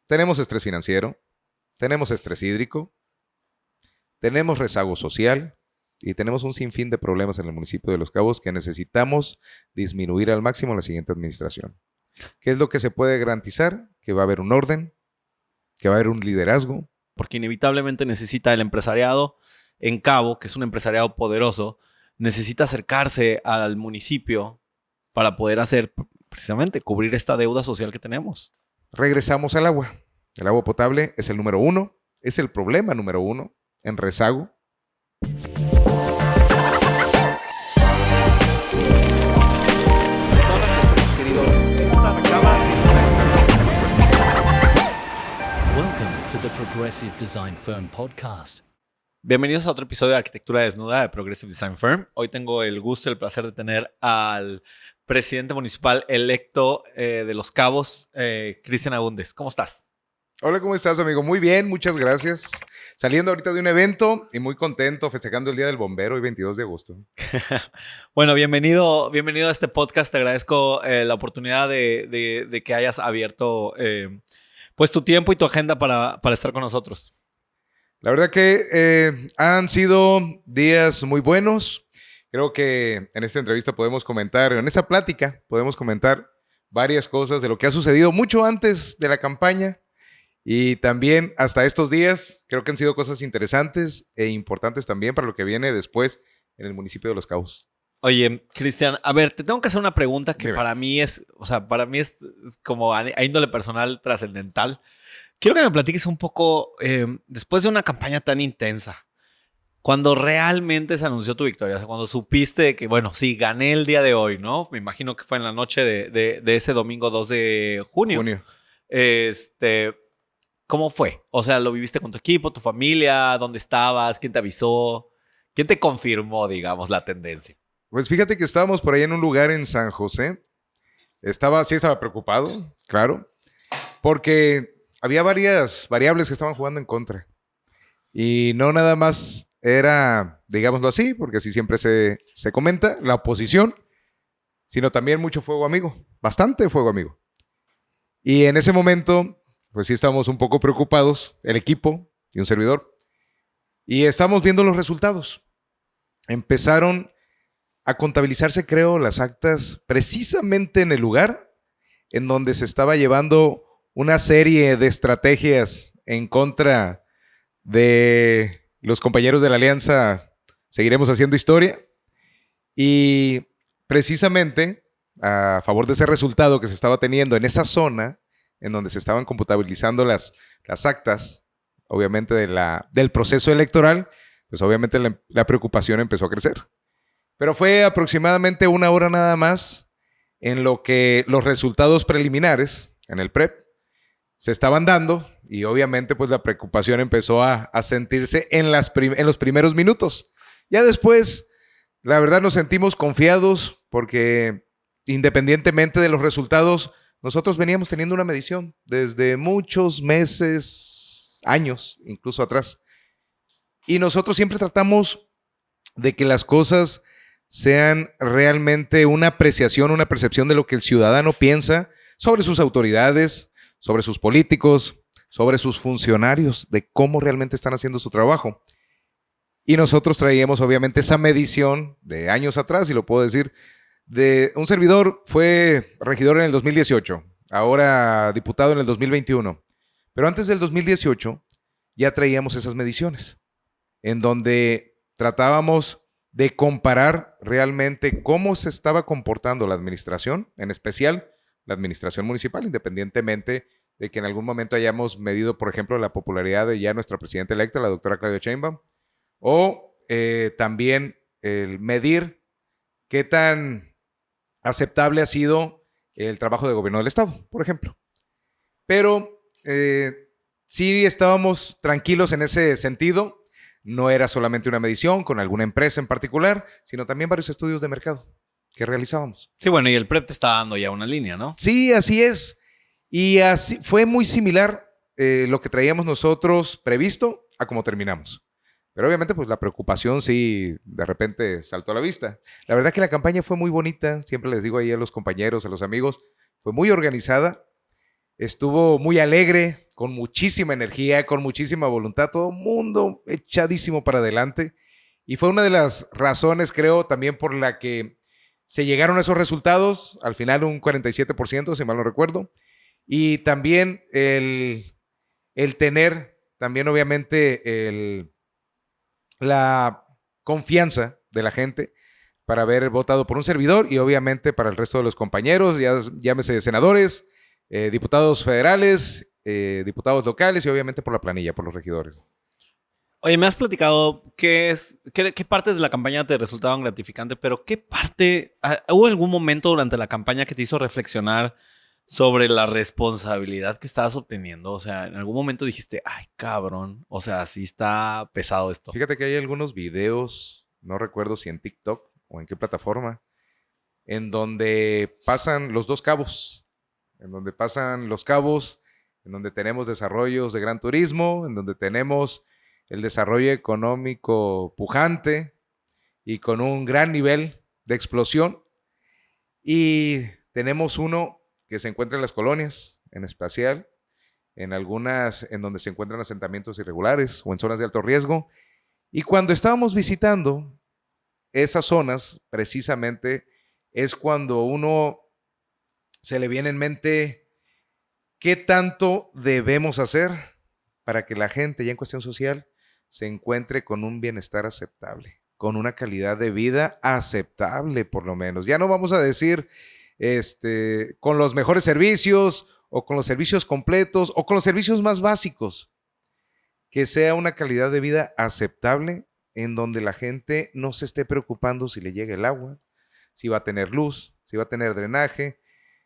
tenemos estrés financiero, tenemos estrés hídrico, tenemos rezago social y tenemos un sinfín de problemas en el municipio de Los Cabos que necesitamos disminuir al máximo en la siguiente administración. ¿Qué es lo que se puede garantizar? Que va a haber un orden, que va a haber un liderazgo. Porque inevitablemente necesita el empresariado en Cabo, que es un empresariado poderoso, necesita acercarse al municipio para poder hacer, precisamente, cubrir esta deuda social que tenemos. Regresamos al agua. El agua potable es el número 1, es el problema número 1 en rezago. Welcome to the Progressive Design Firm podcast. Bienvenidos a otro episodio de Arquitectura Desnuda de Progressive Design Firm. Hoy tengo el gusto y el placer de tener al presidente municipal electo de Los Cabos, Cristian Agúndez. ¿Cómo estás? Hola, ¿cómo estás, amigo? Muy bien, muchas gracias. Saliendo ahorita de un evento y muy contento, festejando el Día del Bombero, hoy 22 de agosto. Bueno, bienvenido a este podcast. Te agradezco la oportunidad de que hayas abierto pues tu tiempo y tu agenda para estar con nosotros. La verdad que han sido días muy buenos. Creo que en esta entrevista podemos comentar, en esta plática podemos comentar varias cosas de lo que ha sucedido mucho antes de la campaña y también hasta estos días. Creo que han sido cosas interesantes e importantes también para lo que viene después en el municipio de Los Cabos. Oye, Cristian, a ver, te tengo que hacer una pregunta que Dime. para mí es como a índole personal trascendental. Quiero que me platiques un poco, después de una campaña tan intensa, cuando realmente se anunció tu victoria, o sea, cuando supiste que, bueno, sí, gané el día de hoy, ¿no? Me imagino que fue en la noche de ese domingo 2 de junio. ¿Cómo fue? O sea, ¿lo viviste con tu equipo, tu familia? ¿Dónde estabas? ¿Quién te avisó? ¿Quién te confirmó, digamos, la tendencia? Pues fíjate que estábamos por ahí en un lugar en San José. Sí estaba preocupado, claro, porque había varias variables que estaban jugando en contra. Y no nada más era, digámoslo así, porque así siempre se comenta, la oposición, sino también mucho fuego amigo, bastante fuego amigo. Y en ese momento, pues sí estábamos un poco preocupados, el equipo y un servidor, y estamos viendo los resultados. Empezaron a contabilizarse, creo, las actas precisamente en el lugar en donde se estaba llevando una serie de estrategias en contra de los compañeros de la Alianza. Seguiremos haciendo historia. Y precisamente a favor de ese resultado que se estaba teniendo en esa zona, en donde se estaban computabilizando las actas, obviamente del proceso electoral, pues obviamente la preocupación empezó a crecer. Pero fue aproximadamente una hora nada más en lo que los resultados preliminares en el PREP se estaban dando y obviamente pues la preocupación empezó a sentirse en los primeros minutos. Ya después, la verdad, nos sentimos confiados porque independientemente de los resultados, nosotros veníamos teniendo una medición desde muchos meses, años, incluso atrás. Y nosotros siempre tratamos de que las cosas sean realmente una apreciación, una percepción de lo que el ciudadano piensa sobre sus autoridades, sobre sus políticos, sobre sus funcionarios, de cómo realmente están haciendo su trabajo. Y nosotros traíamos obviamente esa medición de años atrás, y lo puedo decir, de un servidor fue regidor en el 2018, ahora diputado en el 2021. Pero antes del 2018 ya traíamos esas mediciones, en donde tratábamos de comparar realmente cómo se estaba comportando la administración, en especial la administración municipal, independientemente de que en algún momento hayamos medido, por ejemplo, la popularidad de ya nuestra presidenta electa, la doctora Claudia Sheinbaum, o también el medir qué tan aceptable ha sido el trabajo de gobierno del Estado, por ejemplo. Pero sí estábamos tranquilos en ese sentido. No era solamente una medición con alguna empresa en particular, sino también varios estudios de mercado que realizábamos. Sí, bueno, y el PREP te está dando ya una línea, ¿no? Sí, así es. Y así fue muy similar lo que traíamos nosotros previsto a cómo terminamos. Pero obviamente pues la preocupación sí de repente saltó a la vista. La verdad que la campaña fue muy bonita, siempre les digo ahí a los compañeros, a los amigos, fue muy organizada, estuvo muy alegre, con muchísima energía, con muchísima voluntad, todo el mundo echadísimo para adelante. Y fue una de las razones, creo, también por la que se llegaron a esos resultados, al final un 47%, si mal no recuerdo. Y también el tener, también obviamente, la confianza de la gente para haber votado por un servidor y obviamente para el resto de los compañeros, ya llámese senadores, diputados federales, diputados locales y obviamente por la planilla, por los regidores. Oye, me has platicado qué partes de la campaña te resultaban gratificantes, pero ¿qué parte, hubo algún momento durante la campaña que te hizo reflexionar sobre la responsabilidad que estabas obteniendo? O sea, en algún momento dijiste, ay, cabrón, o sea, sí está pesado esto. Fíjate que hay algunos videos, no recuerdo si en TikTok o en qué plataforma, en donde pasan los dos cabos, en donde tenemos desarrollos de gran turismo, en donde tenemos el desarrollo económico pujante y con un gran nivel de explosión. Y tenemos uno que se encuentra en las colonias, en especial, en algunas en donde se encuentran asentamientos irregulares o en zonas de alto riesgo. Y cuando estábamos visitando esas zonas, precisamente, es cuando uno se le viene en mente qué tanto debemos hacer para que la gente, ya en cuestión social, se encuentre con un bienestar aceptable, con una calidad de vida aceptable, por lo menos. Ya no vamos a decir con los mejores servicios o con los servicios completos o con los servicios más básicos, que sea una calidad de vida aceptable en donde la gente no se esté preocupando si le llega el agua, si va a tener luz, si va a tener drenaje,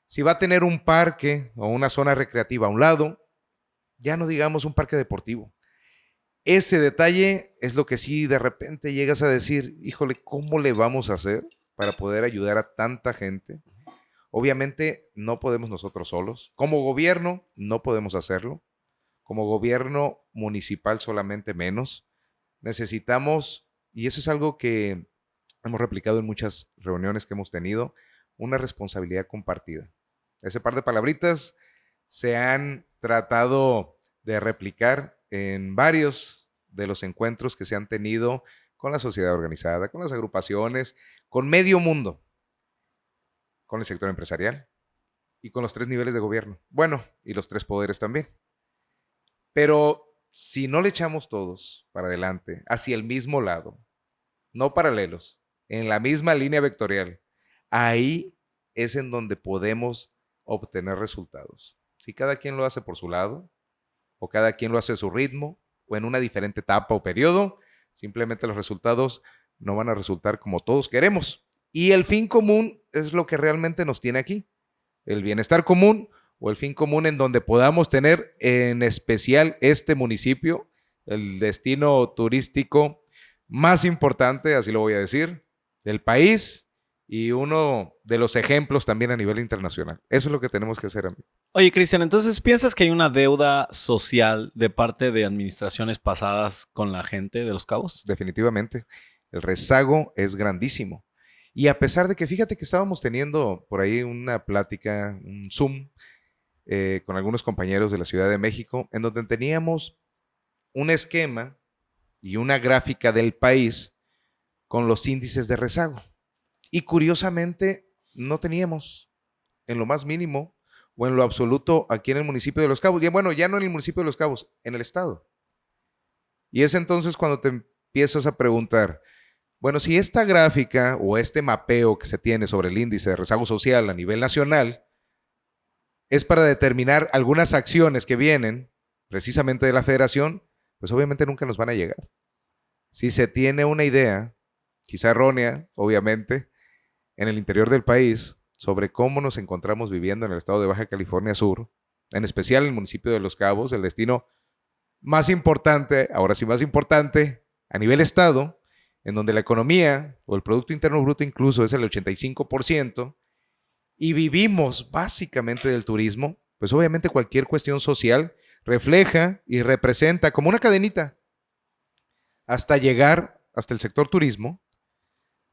si va a tener un parque o una zona recreativa a un lado, ya no digamos un parque deportivo. Ese detalle es lo que sí de repente llegas a decir, híjole, ¿cómo le vamos a hacer para poder ayudar a tanta gente? Obviamente no podemos nosotros solos. Como gobierno no podemos hacerlo. Como gobierno municipal solamente menos. Necesitamos, y eso es algo que hemos replicado en muchas reuniones que hemos tenido, una responsabilidad compartida. Ese par de palabritas se han tratado de replicar en varios de los encuentros que se han tenido con la sociedad organizada, con las agrupaciones, con medio mundo, con el sector empresarial y con los 3 niveles de gobierno. Bueno, y los 3 poderes también. Pero si no le echamos todos para adelante, hacia el mismo lado, no paralelos, en la misma línea vectorial, ahí es en donde podemos obtener resultados. Si cada quien lo hace por su lado, o cada quien lo hace a su ritmo, o en una diferente etapa o periodo, simplemente los resultados no van a resultar como todos queremos. Y el fin común es lo que realmente nos tiene aquí. El bienestar común o el fin común en donde podamos tener en especial este municipio, el destino turístico más importante, así lo voy a decir, del país y uno de los ejemplos también a nivel internacional. Eso es lo que tenemos que hacer, amigo. Oye, Cristian, entonces, ¿piensas que hay una deuda social de parte de administraciones pasadas con la gente de Los Cabos? Definitivamente. El rezago es grandísimo. Y a pesar de que, fíjate que estábamos teniendo por ahí una plática, un Zoom, con algunos compañeros de la Ciudad de México, en donde teníamos un esquema y una gráfica del país con los índices de rezago. Y curiosamente no teníamos en lo más mínimo o en lo absoluto aquí en el municipio de Los Cabos. Y bueno, ya no en el municipio de Los Cabos, en el estado. Y es entonces cuando te empiezas a preguntar, bueno, si esta gráfica o este mapeo que se tiene sobre el índice de rezago social a nivel nacional es para determinar algunas acciones que vienen precisamente de la federación, pues obviamente nunca nos van a llegar. Si se tiene una idea, quizá errónea, obviamente, en el interior del país, sobre cómo nos encontramos viviendo en el estado de Baja California Sur, en especial en el municipio de Los Cabos, el destino más importante, ahora sí más importante, a nivel estado, en donde la economía o el Producto Interno Bruto incluso es el 85%, y vivimos básicamente del turismo, pues obviamente cualquier cuestión social refleja y representa como una cadenita hasta llegar hasta el sector turismo,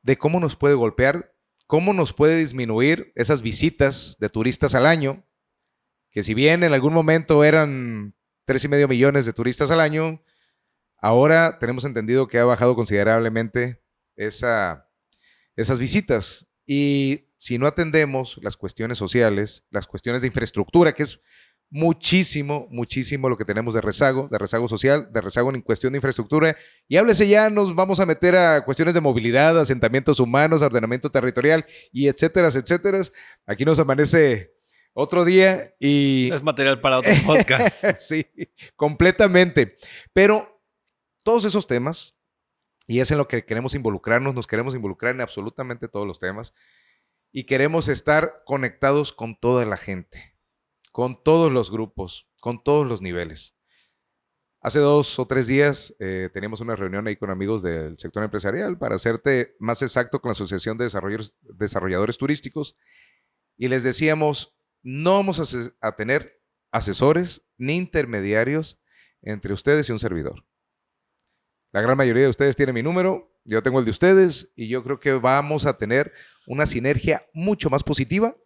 de cómo nos puede golpear, cómo nos puede disminuir esas visitas de turistas al año, que si bien en algún momento eran 3.5 millones de turistas al año. Ahora tenemos entendido que ha bajado considerablemente esas visitas. Y si no atendemos las cuestiones sociales, las cuestiones de infraestructura, que es muchísimo lo que tenemos de rezago social, de rezago en cuestión de infraestructura. Y háblese ya, nos vamos a meter a cuestiones de movilidad, asentamientos humanos, ordenamiento territorial y etcétera. Aquí nos amanece otro día y... Es material para otro podcast. Sí, completamente. Pero todos esos temas, y es en lo que queremos involucrarnos, nos queremos involucrar en absolutamente todos los temas y queremos estar conectados con toda la gente, con todos los grupos, con todos los niveles. Hace 2 o 3 días teníamos una reunión ahí con amigos del sector empresarial, para hacerte más exacto, con la Asociación de Desarrolladores Turísticos, y les decíamos, no vamos a tener asesores ni intermediarios entre ustedes y un servidor. La gran mayoría de ustedes tiene mi número, yo tengo el de ustedes, y yo creo que vamos a tener una sinergia mucho más positiva,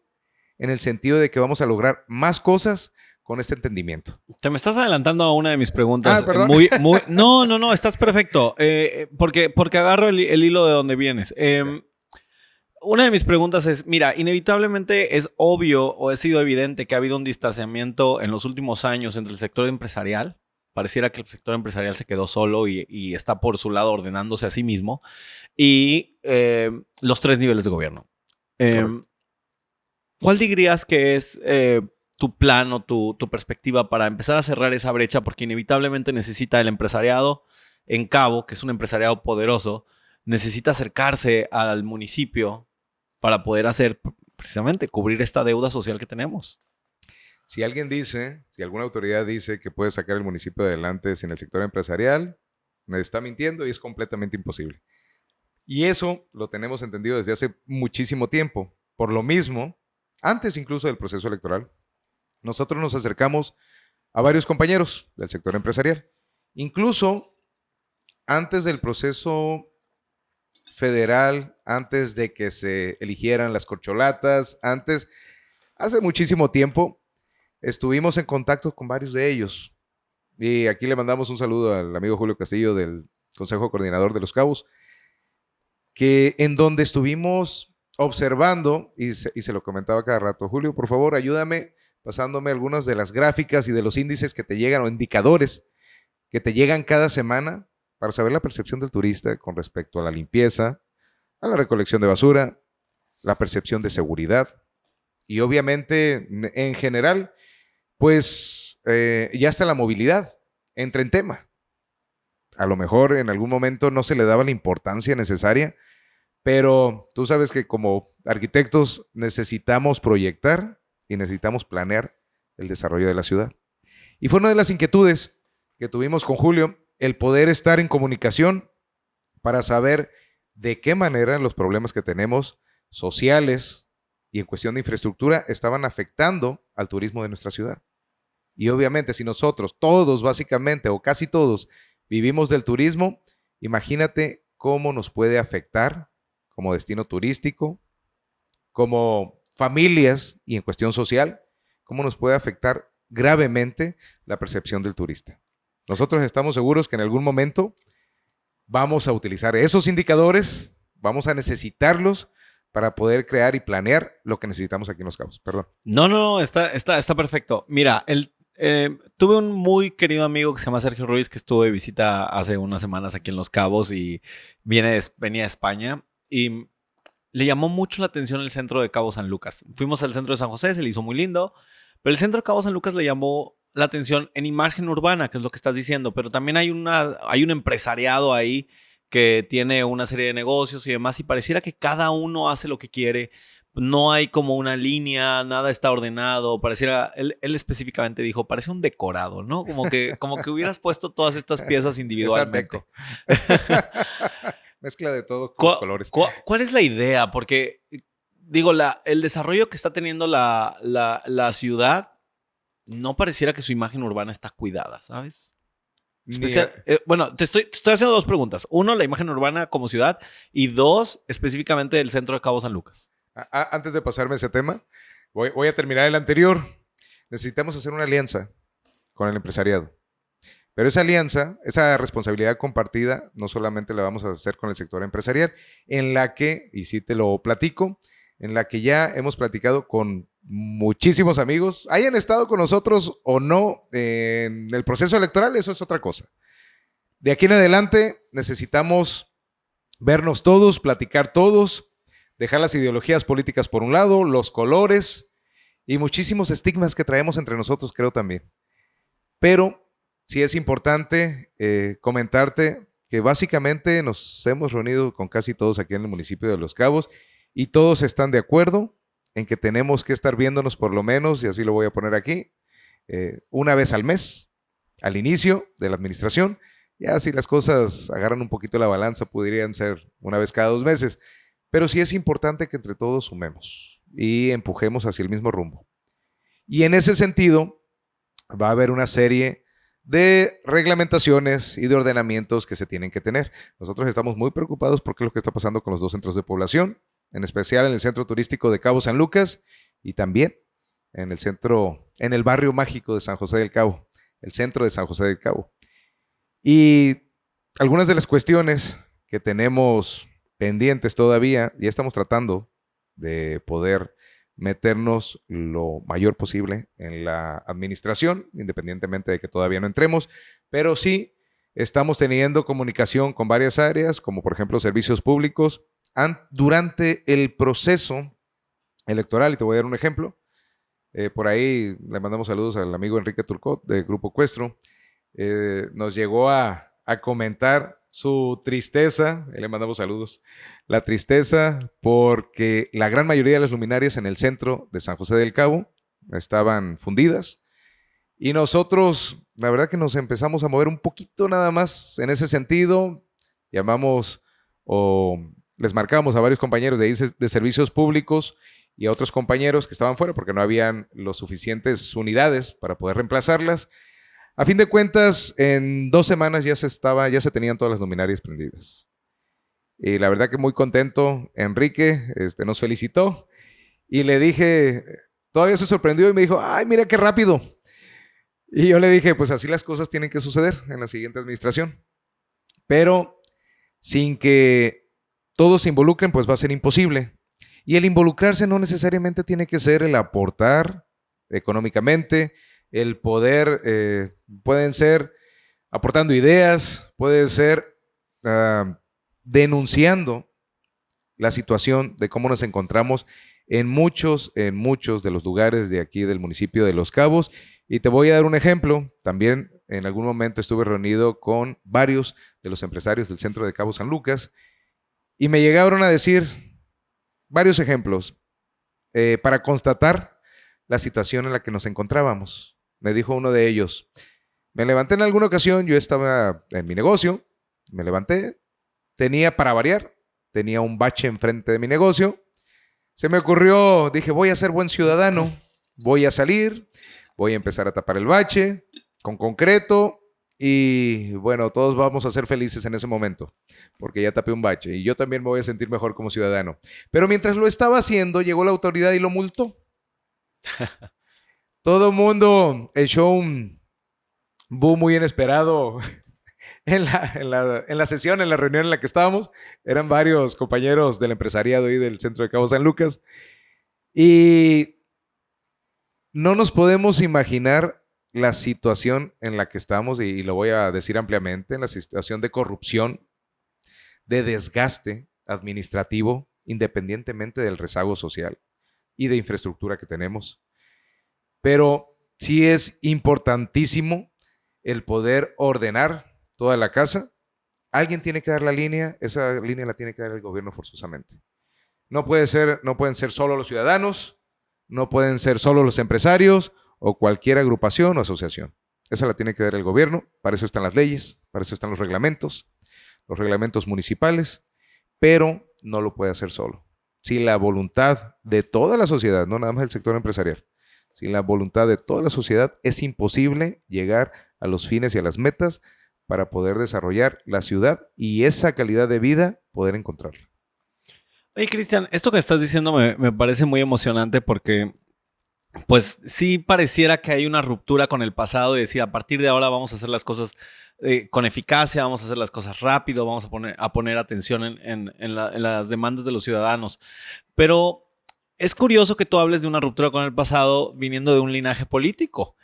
en el sentido de que vamos a lograr más cosas con este entendimiento. Te me estás adelantando a una de mis preguntas. Perdón. No, estás perfecto. Porque agarro el hilo de donde vienes. Una de mis preguntas es, mira, inevitablemente es obvio o ha sido evidente que ha habido un distanciamiento en los últimos años entre el sector empresarial. Pareciera que el sector empresarial se quedó solo y está por su lado ordenándose a sí mismo. Y los 3 niveles de gobierno. ¿Cuál dirías que es tu plan o tu perspectiva para empezar a cerrar esa brecha? Porque inevitablemente necesita el empresariado en Cabo, que es un empresariado poderoso, necesita acercarse al municipio para poder hacer, precisamente, cubrir esta deuda social que tenemos. Si alguna autoridad dice que puede sacar el municipio adelante sin el sector empresarial, me está mintiendo y es completamente imposible. Y eso lo tenemos entendido desde hace muchísimo tiempo. Por lo mismo, antes incluso del proceso electoral, nosotros nos acercamos a varios compañeros del sector empresarial. Incluso antes del proceso federal, antes de que se eligieran las corcholatas, hace muchísimo tiempo, estuvimos en contacto con varios de ellos. Y aquí le mandamos un saludo al amigo Julio Castillo del Consejo Coordinador de Los Cabos, que en donde estuvimos observando, y se lo comentaba cada rato, Julio, por favor, ayúdame pasándome algunas de las gráficas y de los índices que te llegan, o indicadores que te llegan cada semana, para saber la percepción del turista con respecto a la limpieza, a la recolección de basura, la percepción de seguridad, y obviamente, en general, pues ya está la movilidad, entra en tema. A lo mejor en algún momento no se le daba la importancia necesaria, pero tú sabes que como arquitectos necesitamos proyectar y necesitamos planear el desarrollo de la ciudad. Y fue una de las inquietudes que tuvimos con Julio, el poder estar en comunicación para saber de qué manera los problemas que tenemos sociales y en cuestión de infraestructura estaban afectando al turismo de nuestra ciudad. Y obviamente si nosotros, todos básicamente o casi todos, vivimos del turismo, imagínate cómo nos puede afectar como destino turístico, como familias y en cuestión social, cómo nos puede afectar gravemente la percepción del turista. Nosotros estamos seguros que en algún momento vamos a utilizar esos indicadores, vamos a necesitarlos para poder crear y planear lo que necesitamos aquí en Los Cabos. Perdón. No, está perfecto. Mira, tuve un muy querido amigo que se llama Sergio Ruiz, que estuvo de visita hace unas semanas aquí en Los Cabos y venía de España, y le llamó mucho la atención el centro de Cabo San Lucas. Fuimos al centro de San José, se le hizo muy lindo, pero el centro de Cabo San Lucas le llamó la atención en imagen urbana, que es lo que estás diciendo, pero también hay un empresariado ahí que tiene una serie de negocios y demás, y pareciera que cada uno hace lo que quiere. No hay como una línea, nada está ordenado. Pareciera, él específicamente dijo, parece un decorado, ¿no? Como que hubieras puesto todas estas piezas individualmente. Mezcla de todo con los colores. ¿Cuál es la idea? Porque, digo, el desarrollo que está teniendo la ciudad, no pareciera que su imagen urbana está cuidada, ¿sabes? Bueno, te estoy haciendo 2 preguntas. 1, la imagen urbana como ciudad, y 2, específicamente el centro de Cabo San Lucas. Antes de pasarme ese tema, voy a terminar el anterior. Necesitamos hacer una alianza con el empresariado. Pero esa alianza, esa responsabilidad compartida, no solamente la vamos a hacer con el sector empresarial, en la que, y sí te lo platico, en la que ya hemos platicado con muchísimos amigos, hayan estado con nosotros o no en el proceso electoral, eso es otra cosa. De aquí en adelante necesitamos vernos todos, platicar todos, dejar las ideologías políticas por un lado, los colores y muchísimos estigmas que traemos entre nosotros, creo también. Pero sí es importante comentarte que básicamente nos hemos reunido con casi todos aquí en el municipio de Los Cabos y todos están de acuerdo en que tenemos que estar viéndonos por lo menos, y así lo voy a poner aquí, una vez al mes, al inicio de la administración. Ya si las cosas agarran un poquito la balanza, podrían ser una vez cada 2 meses. Pero sí es importante que entre todos sumemos y empujemos hacia el mismo rumbo. Y en ese sentido, va a haber una serie de reglamentaciones y de ordenamientos que se tienen que tener. Nosotros estamos muy preocupados por qué es lo que está pasando con los 2 centros de población, en especial en el centro turístico de Cabo San Lucas y también en el barrio mágico de San José del Cabo, el centro de San José del Cabo. Y algunas de las cuestiones que tenemos pendientes todavía, ya estamos tratando de poder meternos lo mayor posible en la administración, independientemente de que todavía no entremos, pero sí estamos teniendo comunicación con varias áreas, como por ejemplo servicios públicos, durante el proceso electoral, y te voy a dar un ejemplo. Por ahí le mandamos saludos al amigo Enrique Turcot de Grupo Cuestro. Nos llegó a comentar su tristeza, le mandamos saludos, la tristeza porque la gran mayoría de las luminarias en el centro de San José del Cabo estaban fundidas y nosotros, la verdad que nos empezamos a mover un poquito nada más en ese sentido, llamamos o les marcamos a varios compañeros de ahí de servicios públicos y a otros compañeros que estaban fuera porque no habían los suficientes unidades para poder reemplazarlas. A fin de cuentas, en 2 semanas ya se tenían todas las luminarias prendidas. Y la verdad que muy contento, Enrique nos felicitó y le dije, todavía se sorprendió y me dijo, ay, mira qué rápido. Y yo le dije, pues así las cosas tienen que suceder en la siguiente administración. Pero sin que todos se involucren, pues va a ser imposible. Y el involucrarse no necesariamente tiene que ser el aportar económicamente, el poder, pueden ser aportando ideas, puede ser denunciando la situación de cómo nos encontramos en muchos de los lugares de aquí del municipio de Los Cabos. Y te voy a dar un ejemplo. También en algún momento estuve reunido con varios de los empresarios del centro de Cabo San Lucas y me llegaron a decir varios ejemplos para constatar la situación en la que nos encontrábamos. Me dijo uno de ellos, me levanté en alguna ocasión, yo estaba en mi negocio, me levanté, para variar, tenía un bache enfrente de mi negocio, se me ocurrió, dije, voy a ser buen ciudadano, voy a salir, voy a empezar a tapar el bache con concreto y bueno, todos vamos a ser felices en ese momento, porque ya tapé un bache y yo también me voy a sentir mejor como ciudadano. Pero mientras lo estaba haciendo, llegó la autoridad y lo multó. Todo el mundo echó un boom muy inesperado en la sesión, en la reunión en la que estábamos. Eran varios compañeros del empresariado y del centro de Cabo San Lucas. Y no nos podemos imaginar la situación en la que estamos, y lo voy a decir ampliamente, en la situación de corrupción, de desgaste administrativo, independientemente del rezago social y de infraestructura que tenemos. Pero sí es importantísimo el poder ordenar toda la casa. Alguien tiene que dar la línea, esa línea la tiene que dar el gobierno forzosamente. No pueden ser solo los ciudadanos, no pueden ser solo los empresarios o cualquier agrupación o asociación. Esa la tiene que dar el gobierno, para eso están las leyes, para eso están los reglamentos municipales, pero no lo puede hacer solo. Sin la voluntad de toda la sociedad, no nada más el sector empresarial, sin la voluntad de toda la sociedad es imposible llegar a los fines y a las metas para poder desarrollar la ciudad y esa calidad de vida poder encontrarla. Oye, Cristian, esto que estás diciendo me parece muy emocionante porque pues sí pareciera que hay una ruptura con el pasado y decir, a partir de ahora vamos a hacer las cosas con eficacia, vamos a hacer las cosas rápido, vamos a poner atención en las demandas de los ciudadanos. Pero es curioso que tú hables de una ruptura con el pasado viniendo de un linaje político.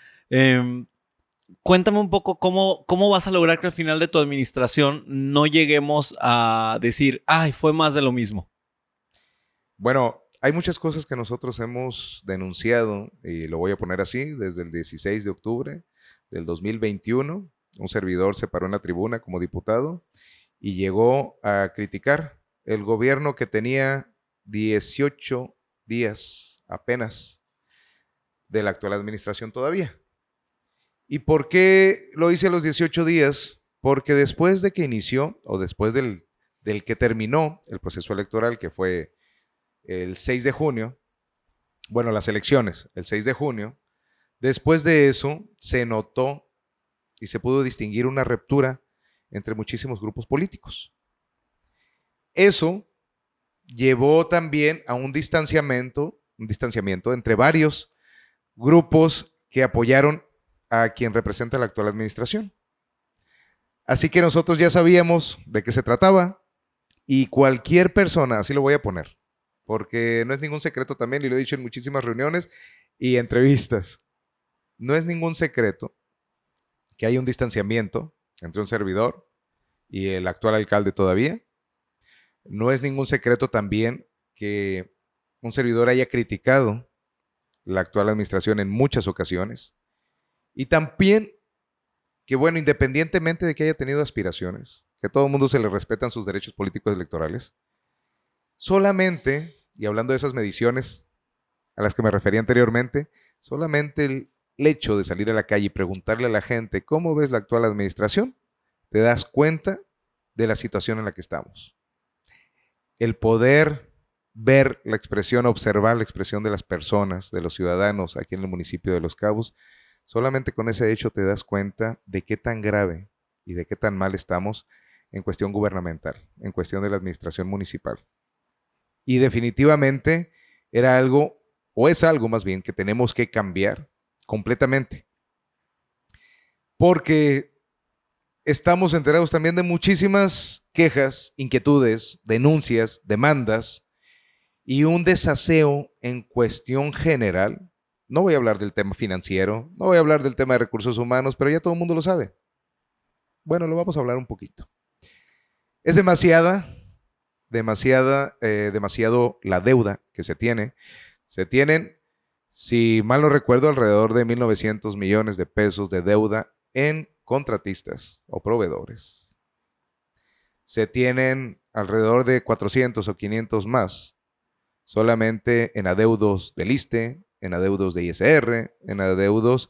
Cuéntame un poco cómo vas a lograr que al final de tu administración no lleguemos a decir, ay, fue más de lo mismo. Bueno, hay muchas cosas que nosotros hemos denunciado, y lo voy a poner así, desde el 16 de octubre del 2021. Un servidor se paró en la tribuna como diputado y llegó a criticar el gobierno que tenía 18 días apenas de la actual administración todavía. ¿Y por qué lo hice a los 18 días? Porque después de que inició, o después del que terminó el proceso electoral, que fue el 6 de junio, bueno, las elecciones, el 6 de junio, después de eso se notó y se pudo distinguir una ruptura entre muchísimos grupos políticos. Eso llevó también a un distanciamiento entre varios grupos que apoyaron a quien representa la actual administración. Así que nosotros ya sabíamos de qué se trataba y cualquier persona, así lo voy a poner, porque no es ningún secreto también, y lo he dicho en muchísimas reuniones y entrevistas, no es ningún secreto que hay un distanciamiento entre un servidor y el actual alcalde todavía. No es ningún secreto también que un servidor haya criticado la actual administración en muchas ocasiones. Y también que, bueno, independientemente de que haya tenido aspiraciones, que a todo el mundo se le respetan sus derechos políticos electorales, solamente, y hablando de esas mediciones a las que me refería anteriormente, solamente el hecho de salir a la calle y preguntarle a la gente cómo ves la actual administración, te das cuenta de la situación en la que estamos. El poder ver la expresión, observar la expresión de las personas, de los ciudadanos aquí en el municipio de Los Cabos, solamente con ese hecho te das cuenta de qué tan grave y de qué tan mal estamos en cuestión gubernamental, en cuestión de la administración municipal. Y definitivamente era algo, o es algo más bien, que tenemos que cambiar completamente. Porque estamos enterados también de muchísimas quejas, inquietudes, denuncias, demandas y un desaseo en cuestión general. No voy a hablar del tema financiero, no voy a hablar del tema de recursos humanos, pero ya todo el mundo lo sabe. Bueno, lo vamos a hablar un poquito. Es demasiado la deuda que se tiene. Se tienen, si mal no recuerdo, alrededor de 1,900 millones de pesos de deuda en contratistas o proveedores. Se tienen alrededor de 400 o 500 más solamente en adeudos del ISSSTE, en adeudos de ISR, en adeudos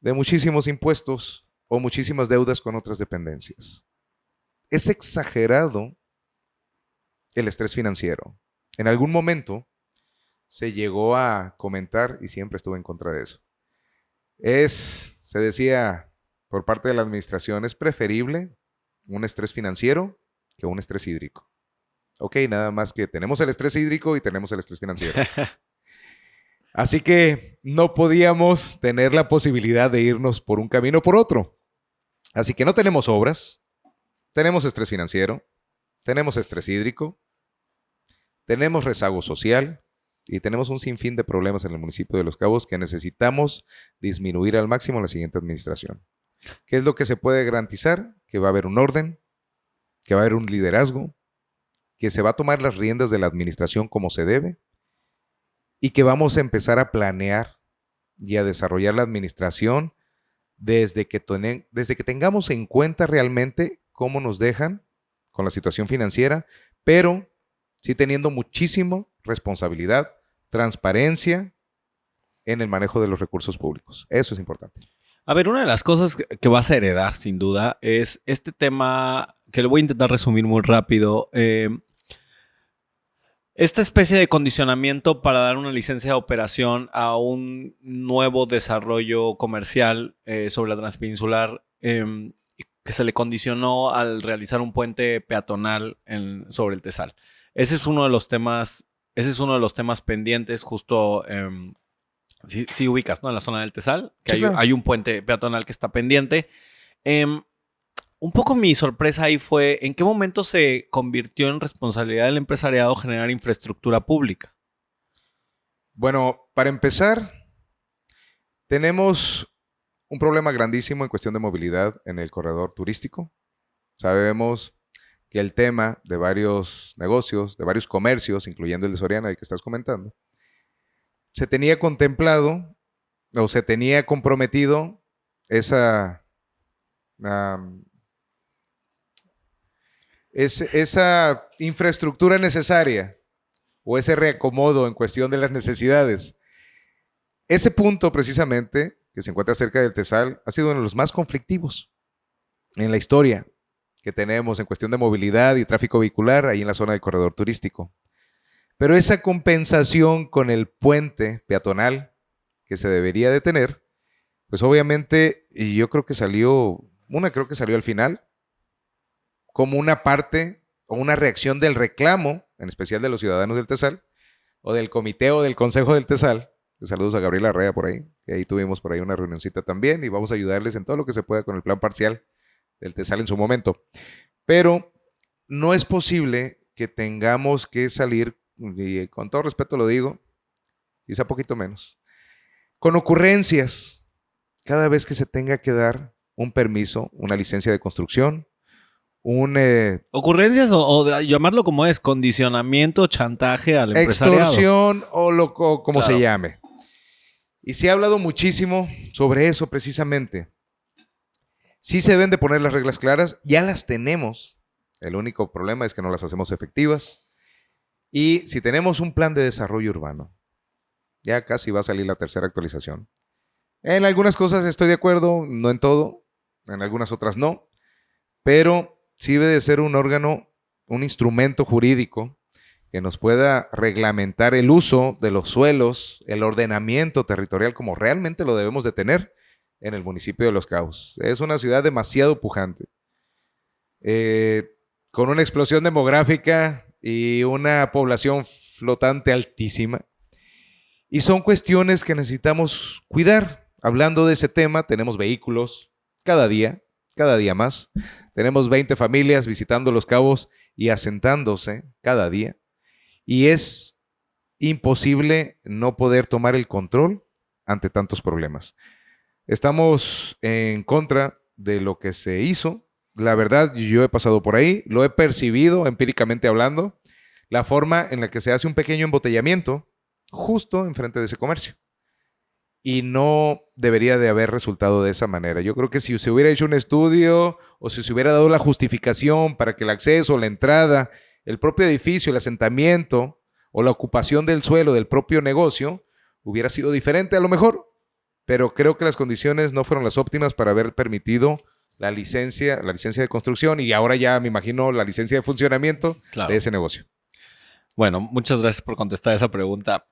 de muchísimos impuestos o muchísimas deudas con otras dependencias. Es exagerado el estrés financiero. En algún momento se llegó a comentar, y siempre estuve en contra de eso, se decía por parte de la administración, es preferible un estrés financiero que un estrés hídrico. Ok, nada más que tenemos el estrés hídrico y tenemos el estrés financiero. Así que no podíamos tener la posibilidad de irnos por un camino o por otro. Así que no tenemos obras, tenemos estrés financiero, tenemos estrés hídrico, tenemos rezago social y tenemos un sinfín de problemas en el municipio de Los Cabos que necesitamos disminuir al máximo en la siguiente administración. ¿Qué es lo que se puede garantizar? Que va a haber un orden, que va a haber un liderazgo, que se va a tomar las riendas de la administración como se debe y que vamos a empezar a planear y a desarrollar la administración desde que tengamos en cuenta realmente cómo nos dejan con la situación financiera, pero sí teniendo muchísima responsabilidad, transparencia en el manejo de los recursos públicos. Eso es importante. A ver, una de las cosas que vas a heredar, sin duda, es este tema que lo voy a intentar resumir muy rápido. Esta especie de condicionamiento para dar una licencia de operación a un nuevo desarrollo comercial sobre la Transpeninsular que se le condicionó al realizar un puente peatonal sobre el Tesal. Ese es uno de los temas pendientes justo Sí, sí ubicas, ¿no? En la zona del Tesal, que Sí, hay, claro. hay un puente peatonal que está pendiente. Un poco mi sorpresa ahí fue, ¿en qué momento se convirtió en responsabilidad del empresariado generar infraestructura pública? Bueno, para empezar, tenemos un problema grandísimo en cuestión de movilidad en el corredor turístico. Sabemos que el tema de varios negocios, de varios comercios, incluyendo el de Soriana, el que estás comentando, se tenía contemplado o se tenía comprometido esa, am, esa infraestructura necesaria o ese reacomodo en cuestión de las necesidades. Ese punto precisamente, que se encuentra cerca del Tesal, ha sido uno de los más conflictivos en la historia que tenemos en cuestión de movilidad y tráfico vehicular ahí en la zona del corredor turístico. Pero esa compensación con el puente peatonal que se debería de tener, pues obviamente, y yo creo que creo que salió al final, como una parte o una reacción del reclamo, en especial de los ciudadanos del Tesal, o del comité o del consejo del Tesal. Saludos a Gabriela Arrea por ahí, que ahí tuvimos por ahí una reunioncita también y vamos a ayudarles en todo lo que se pueda con el plan parcial del Tesal en su momento. Pero no es posible que tengamos que salir, y con todo respeto lo digo, quizá poquito menos, con ocurrencias cada vez que se tenga que dar un permiso, una licencia de construcción, ¿Ocurrencias o llamarlo como es? Condicionamiento, chantaje al empresariado. extorsión o como Claro. se llame. Y se ha hablado muchísimo sobre eso precisamente. Sí se deben de poner las reglas claras, ya las tenemos. El único problema es que no las hacemos efectivas. Y si tenemos un plan de desarrollo urbano, ya casi va a salir la tercera actualización. En algunas cosas estoy de acuerdo, no en todo, en algunas otras no, pero sí debe de ser un órgano, un instrumento jurídico que nos pueda reglamentar el uso de los suelos, el ordenamiento territorial como realmente lo debemos de tener en el municipio de Los Cabos. Es una ciudad demasiado pujante, con una explosión demográfica y una población flotante altísima. Y son cuestiones que necesitamos cuidar. Hablando de ese tema, tenemos vehículos cada día más. Tenemos 20 familias visitando Los Cabos y asentándose cada día. Y es imposible no poder tomar el control ante tantos problemas. Estamos en contra de lo que se hizo. La verdad, yo he pasado por ahí, lo he percibido empíricamente hablando, la forma en la que se hace un pequeño embotellamiento justo enfrente de ese comercio. Y no debería de haber resultado de esa manera. Yo creo que si se hubiera hecho un estudio o si se hubiera dado la justificación para que el acceso, la entrada, el propio edificio, el asentamiento o la ocupación del suelo del propio negocio hubiera sido diferente a lo mejor, pero creo que las condiciones no fueron las óptimas para haber permitido la licencia de construcción y ahora ya me imagino la licencia de funcionamiento Claro. de ese negocio. Bueno, muchas gracias por contestar esa pregunta.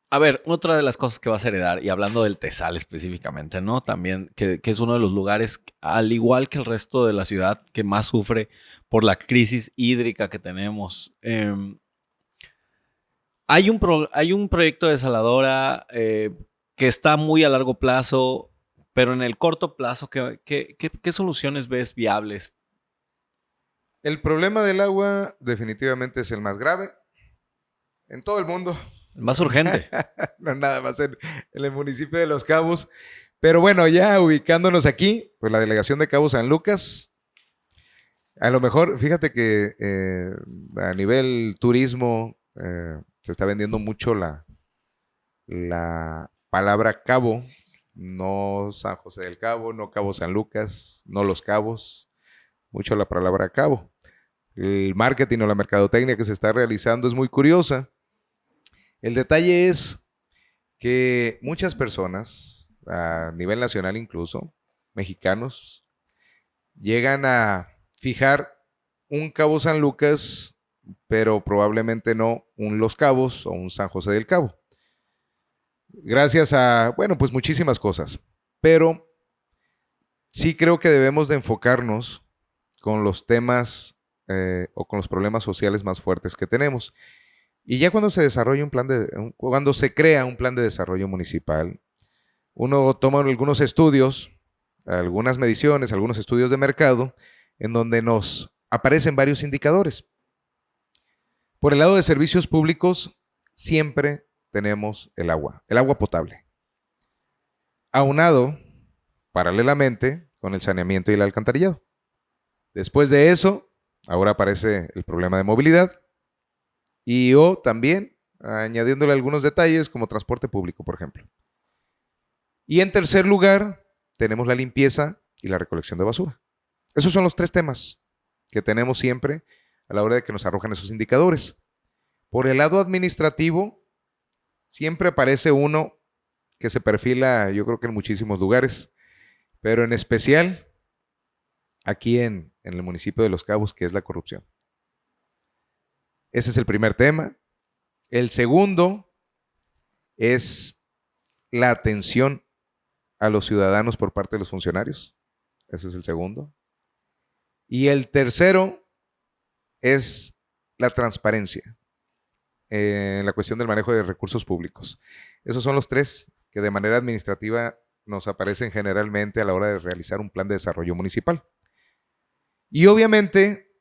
A ver, otra de las cosas que vas a heredar, y hablando del Tesal específicamente, ¿no? También, que es uno de los lugares, al igual que el resto de la ciudad, que más sufre por la crisis hídrica que tenemos. Hay un proyecto de desaladora que está muy a largo plazo, pero en el corto plazo, ¿qué soluciones ves viables? El problema del agua definitivamente es el más grave en todo el mundo. El más urgente. No nada más en el municipio de Los Cabos. Pero bueno, ya ubicándonos aquí, pues la delegación de Cabo San Lucas, a lo mejor, fíjate que a nivel turismo se está vendiendo mucho la palabra Cabo, no San José del Cabo, no Cabo San Lucas, no Los Cabos, mucho la palabra Cabo. El marketing o la mercadotecnia que se está realizando es muy curiosa. El detalle es que muchas personas, a nivel nacional incluso, mexicanos, llegan a fijar un Cabo San Lucas, pero probablemente no un Los Cabos o un San José del Cabo. Gracias a, bueno, pues muchísimas cosas. Pero sí creo que debemos de enfocarnos con los temas o con los problemas sociales más fuertes que tenemos. Y ya cuando se desarrolla cuando se crea un plan de desarrollo municipal, uno toma algunos estudios, algunas mediciones, algunos estudios de mercado, en donde nos aparecen varios indicadores. Por el lado de servicios públicos, siempre tenemos el agua potable. Aunado, paralelamente, con el saneamiento y el alcantarillado. Después de eso, ahora aparece el problema de movilidad o también añadiéndole algunos detalles como transporte público, por ejemplo. Y en tercer lugar, tenemos la limpieza y la recolección de basura. Esos son los 3 temas que tenemos siempre a la hora de que nos arrojan esos indicadores. Por el lado administrativo, siempre aparece uno que se perfila, yo creo que en muchísimos lugares, pero en especial aquí en el municipio de Los Cabos, que es la corrupción. Ese es el primer tema. El segundo es la atención a los ciudadanos por parte de los funcionarios. Ese es el segundo. Y el tercero es la transparencia en la cuestión del manejo de recursos públicos. Esos son los 3 que de manera administrativa nos aparecen generalmente a la hora de realizar un plan de desarrollo municipal. Y obviamente,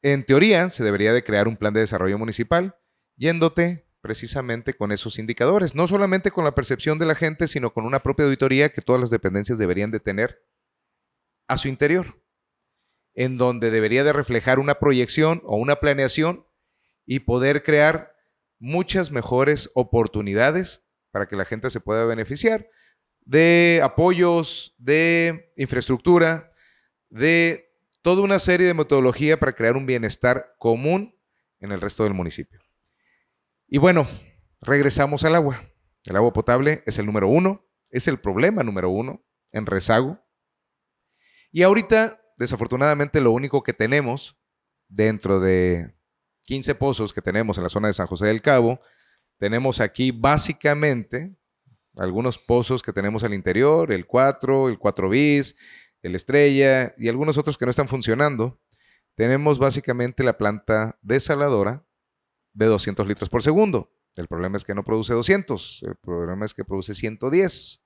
en teoría, se debería de crear un plan de desarrollo municipal yéndote precisamente con esos indicadores, no solamente con la percepción de la gente, sino con una propia auditoría que todas las dependencias deberían de tener a su interior, en donde debería de reflejar una proyección o una planeación y poder crear muchas mejores oportunidades para que la gente se pueda beneficiar de apoyos, de infraestructura, de toda una serie de metodología para crear un bienestar común en el resto del municipio. Y bueno, regresamos al agua. El agua potable es el número 1, es el problema número 1 en rezago. Y ahorita, desafortunadamente, lo único que tenemos dentro de 15 pozos que tenemos en la zona de San José del Cabo, tenemos aquí básicamente algunos pozos que tenemos al interior, el 4 bis, el Estrella y algunos otros que no están funcionando. Tenemos básicamente la planta desaladora de 200 litros por segundo. El problema es que no produce 200, el problema es que produce 110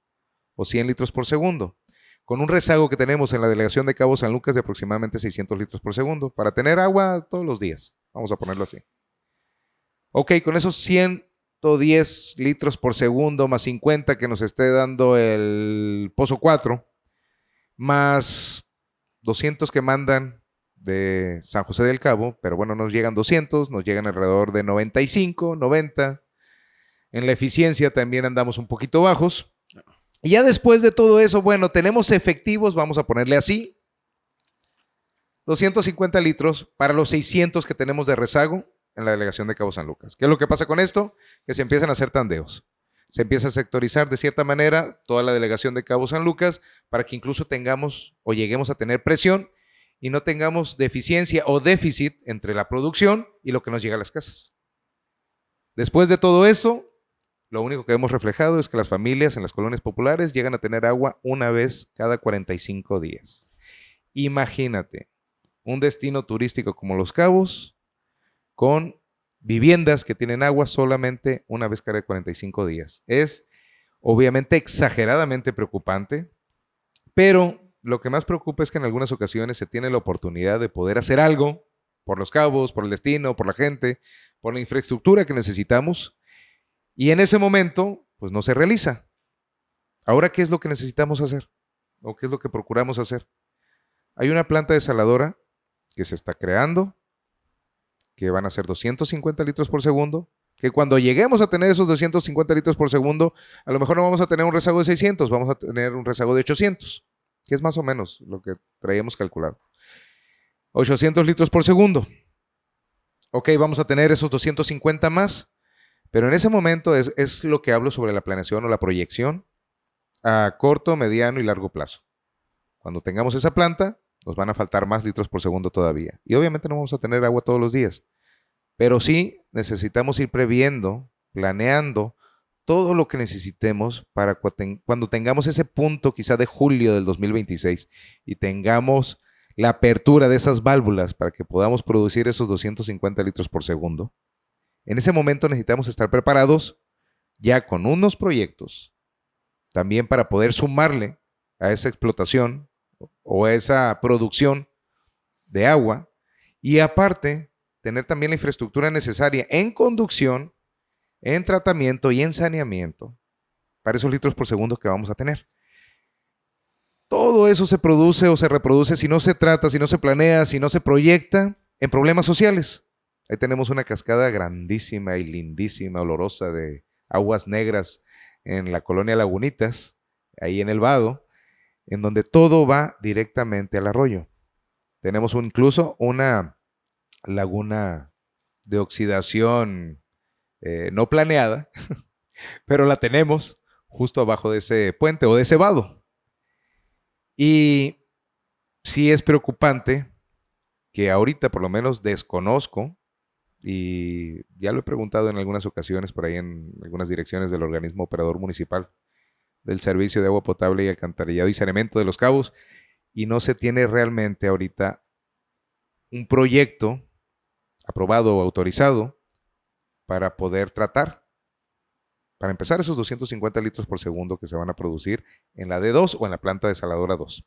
o 100 litros por segundo, con un rezago que tenemos en la delegación de Cabo San Lucas de aproximadamente 600 litros por segundo, para tener agua todos los días, vamos a ponerlo así. Ok, con esos 110 litros por segundo más 50 que nos esté dando el pozo 4, más 200 que mandan de San José del Cabo, pero bueno, nos llegan 200, nos llegan alrededor de 95, 90. En la eficiencia también andamos un poquito bajos. Y ya después de todo eso, bueno, tenemos efectivos, vamos a ponerle así, 250 litros para los 600 que tenemos de rezago en la delegación de Cabo San Lucas. ¿Qué es lo que pasa con esto? Que se empiezan a hacer tandeos. Se empieza a sectorizar de cierta manera toda la delegación de Cabo San Lucas para que incluso tengamos o lleguemos a tener presión y no tengamos deficiencia o déficit entre la producción y lo que nos llega a las casas. Después de todo eso, lo único que hemos reflejado es que las familias en las colonias populares llegan a tener agua una vez cada 45 días. Imagínate, un destino turístico como Los Cabos, con viviendas que tienen agua solamente una vez cada 45 días. Es obviamente exageradamente preocupante, pero lo que más preocupa es que en algunas ocasiones se tiene la oportunidad de poder hacer algo por Los Cabos, por el destino, por la gente, por la infraestructura que necesitamos, y en ese momento, pues no se realiza. Ahora, ¿qué es lo que necesitamos hacer? ¿O qué es lo que procuramos hacer? Hay una planta desaladora que se está creando, que van a ser 250 litros por segundo, que cuando lleguemos a tener esos 250 litros por segundo, a lo mejor no vamos a tener un rezago de 600, vamos a tener un rezago de 800, que es más o menos lo que traíamos calculado. 800 litros por segundo. Ok, vamos a tener esos 250 más, pero en ese momento es lo que hablo sobre la planeación o la proyección a corto, mediano y largo plazo. Cuando tengamos esa planta, nos van a faltar más litros por segundo todavía. Y obviamente no vamos a tener agua todos los días. Pero sí necesitamos ir previendo, planeando todo lo que necesitemos para cuando tengamos ese punto quizá de julio del 2026 y tengamos la apertura de esas válvulas para que podamos producir esos 250 litros por segundo. En ese momento necesitamos estar preparados ya con unos proyectos, también para poder sumarle a esa explotación o a esa producción de agua y aparte tener también la infraestructura necesaria en conducción, en tratamiento y en saneamiento para esos litros por segundo que vamos a tener. Todo eso se produce o se reproduce si no se trata, si no se planea, si no se proyecta en problemas sociales. Ahí tenemos una cascada grandísima y lindísima, olorosa de aguas negras en la colonia Lagunitas, ahí en el Vado, en donde todo va directamente al arroyo. Tenemos incluso una laguna de oxidación no planeada, pero la tenemos justo abajo de ese puente o de ese vado. Y sí es preocupante que ahorita por lo menos desconozco, y ya lo he preguntado en algunas ocasiones por ahí en algunas direcciones del organismo operador municipal del Servicio de Agua Potable y Alcantarillado y Saneamiento de Los Cabos, y no se tiene realmente ahorita un proyecto aprobado o autorizado para poder tratar, para empezar esos 250 litros por segundo que se van a producir en la D2 o en la planta desaladora 2.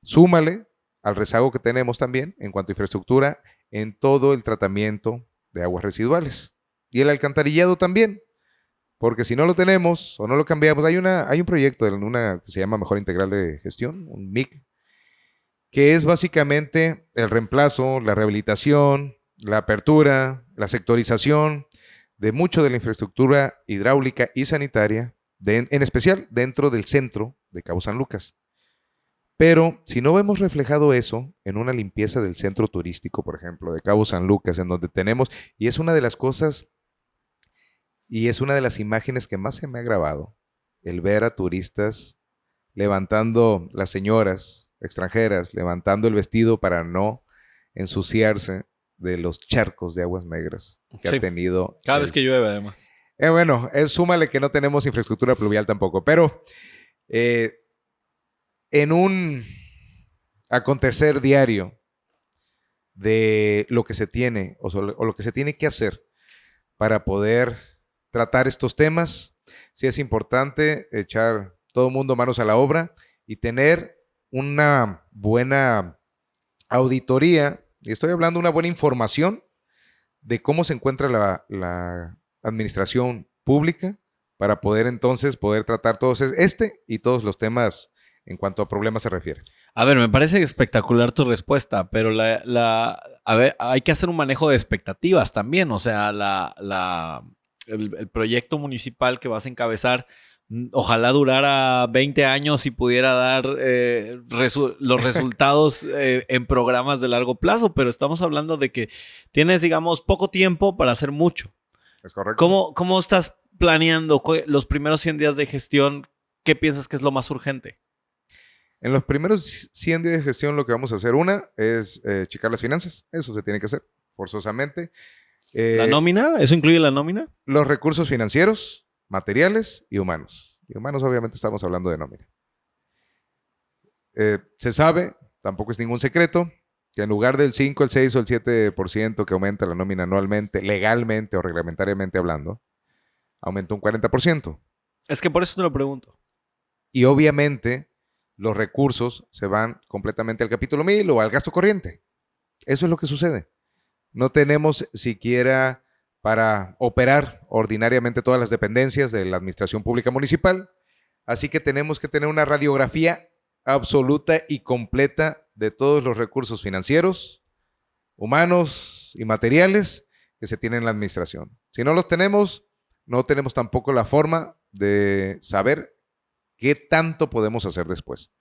Súmale al rezago que tenemos también en cuanto a infraestructura en todo el tratamiento de aguas residuales y el alcantarillado también, porque si no lo tenemos o no lo cambiamos, hay un proyecto de una que se llama Mejora Integral de Gestión, un MIG, que es básicamente el reemplazo, la rehabilitación, la apertura, la sectorización de mucho de la infraestructura hidráulica y sanitaria, en especial dentro del centro de Cabo San Lucas. Pero si no vemos reflejado eso en una limpieza del centro turístico, por ejemplo, de Cabo San Lucas, en donde tenemos, y es una de las cosas, y es una de las imágenes que más se me ha grabado, el ver a turistas levantando, las señoras extranjeras, levantando el vestido para no ensuciarse de los charcos de aguas negras que ha tenido. Cada vez que llueve, además. Bueno, súmale que no tenemos infraestructura pluvial tampoco, pero en un acontecer diario de lo que se tiene o lo que se tiene que hacer para poder tratar estos temas, sí es importante echar todo el mundo manos a la obra y tener una buena auditoría, y estoy hablando de una buena información de cómo se encuentra la administración pública para poder entonces tratar todos y todos los temas en cuanto a problemas se refiere. A ver, me parece espectacular tu respuesta, pero a ver, hay que hacer un manejo de expectativas también. O sea, el proyecto municipal que vas a encabezar, ojalá durara 20 años y pudiera dar los resultados en programas de largo plazo, pero estamos hablando de que tienes, digamos, poco tiempo para hacer mucho. Es correcto. ¿Cómo estás planeando los primeros 100 días de gestión? ¿Qué piensas que es lo más urgente? En los primeros 100 días de gestión lo que vamos a hacer, es checar las finanzas. Eso se tiene que hacer forzosamente. ¿La nómina? ¿Eso incluye la nómina? Los recursos financieros, materiales y humanos. Y humanos obviamente estamos hablando de nómina. Se sabe, tampoco es ningún secreto, que en lugar del 5, el 6 o el 7% que aumenta la nómina anualmente, legalmente o reglamentariamente hablando, aumenta un 40%. Es que por eso te lo pregunto. Y obviamente los recursos se van completamente al capítulo 1000 o al gasto corriente. Eso es lo que sucede. No tenemos siquiera para operar ordinariamente todas las dependencias de la administración pública municipal, así que tenemos que tener una radiografía absoluta y completa de todos los recursos financieros, humanos y materiales que se tienen en la administración. Si no los tenemos, no tenemos tampoco la forma de saber qué tanto podemos hacer después.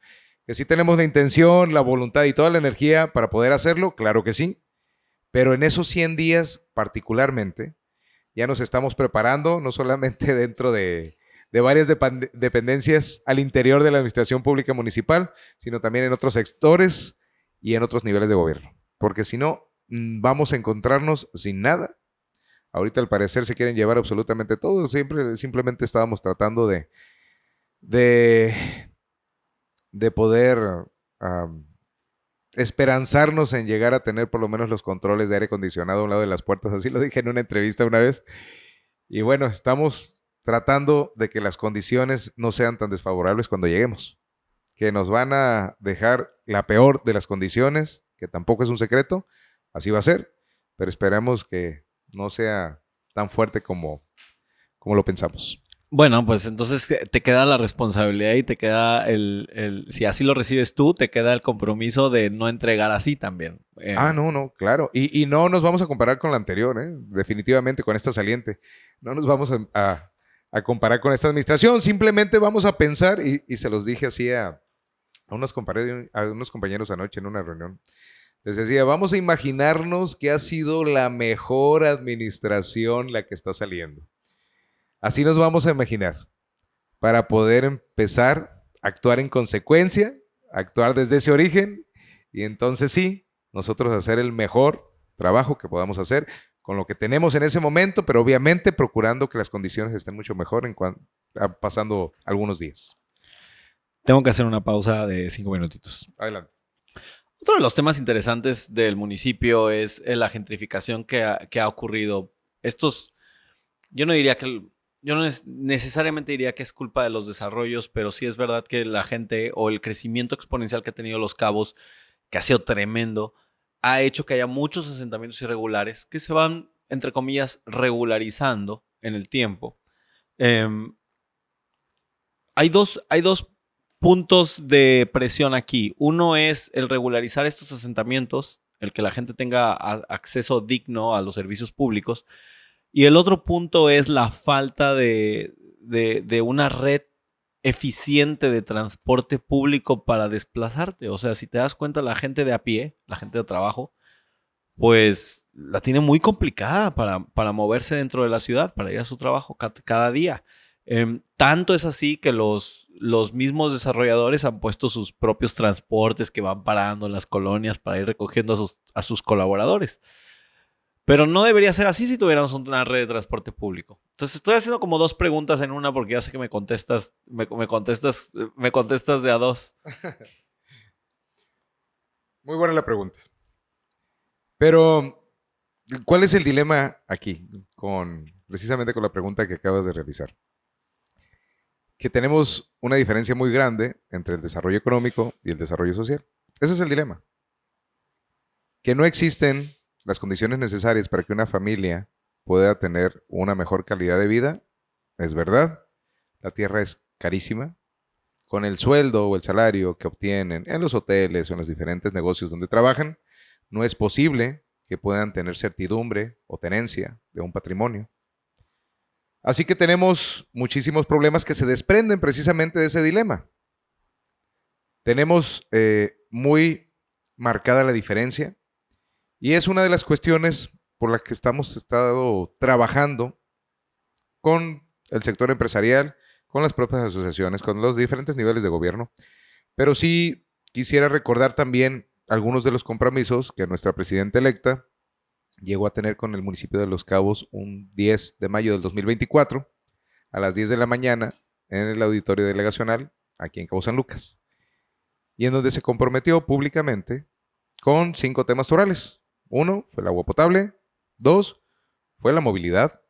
Que si tenemos la intención, la voluntad y toda la energía para poder hacerlo, claro que sí. Pero en esos 100 días particularmente, ya nos estamos preparando, no solamente dentro de varias dependencias al interior de la administración pública municipal, sino también en otros sectores y en otros niveles de gobierno. Porque si no, vamos a encontrarnos sin nada. Ahorita al parecer se quieren llevar absolutamente todo. Simplemente estábamos tratando de poder esperanzarnos en llegar a tener por lo menos los controles de aire acondicionado a un lado de las puertas. Así lo dije en una entrevista una vez. Y bueno, estamos tratando de que las condiciones no sean tan desfavorables cuando lleguemos. Que nos van a dejar la peor de las condiciones, que tampoco es un secreto. Así va a ser. Pero esperamos que no sea tan fuerte como lo pensamos. Bueno, pues entonces te queda la responsabilidad y te queda si así lo recibes tú, te queda el compromiso de no entregar así también. No, claro. Y no nos vamos a comparar con la anterior, definitivamente con esta saliente. No nos vamos a comparar con esta administración. Simplemente vamos a pensar, y se los dije así a unos compañeros anoche en una reunión. Les decía, vamos a imaginarnos que ha sido la mejor administración la que está saliendo. Así nos vamos a imaginar, para poder empezar a actuar en consecuencia, actuar desde ese origen, y entonces sí, nosotros hacer el mejor trabajo que podamos hacer con lo que tenemos en ese momento, pero obviamente procurando que las condiciones estén mucho mejor pasando algunos días. Tengo que hacer una pausa de 5 minutitos. Adelante. Otro de los temas interesantes del municipio es la gentrificación que ha ocurrido. Yo no necesariamente diría que es culpa de los desarrollos, pero sí es verdad que la gente o el crecimiento exponencial que ha tenido Los Cabos, que ha sido tremendo, ha hecho que haya muchos asentamientos irregulares que se van, entre comillas, regularizando en el tiempo. Hay dos puntos de presión aquí. Uno es el regularizar estos asentamientos, el que la gente tenga acceso digno a los servicios públicos. Y el otro punto es la falta de una red eficiente de transporte público para desplazarte. O sea, si te das cuenta, la gente de a pie, la gente de trabajo, pues la tiene muy complicada para moverse dentro de la ciudad, para ir a su trabajo cada día. Tanto es así que los mismos desarrolladores han puesto sus propios transportes que van parando en las colonias para ir recogiendo a sus colaboradores. Pero no debería ser así si tuviéramos una red de transporte público. Entonces estoy haciendo como dos preguntas en una porque ya sé que me contestas de a dos. Muy buena la pregunta. Pero, ¿cuál es el dilema aquí precisamente con la pregunta que acabas de realizar? Que tenemos una diferencia muy grande entre el desarrollo económico y el desarrollo social. Ese es el dilema. Que no existen las condiciones necesarias para que una familia pueda tener una mejor calidad de vida, es verdad. La tierra es carísima. Con el sueldo o el salario que obtienen en los hoteles o en los diferentes negocios donde trabajan, no es posible que puedan tener certidumbre o tenencia de un patrimonio. Así que tenemos muchísimos problemas que se desprenden precisamente de ese dilema. Tenemos muy marcada la diferencia y es una de las cuestiones por las que hemos estado trabajando con el sector empresarial, con las propias asociaciones, con los diferentes niveles de gobierno. Pero sí quisiera recordar también algunos de los compromisos que nuestra presidenta electa llegó a tener con el municipio de Los Cabos un 10 de mayo del 2024 a las 10 de la mañana en el auditorio delegacional aquí en Cabo San Lucas, y en donde se comprometió públicamente con 5 temas torales. 1 fue el agua potable, 2 fue la movilidad,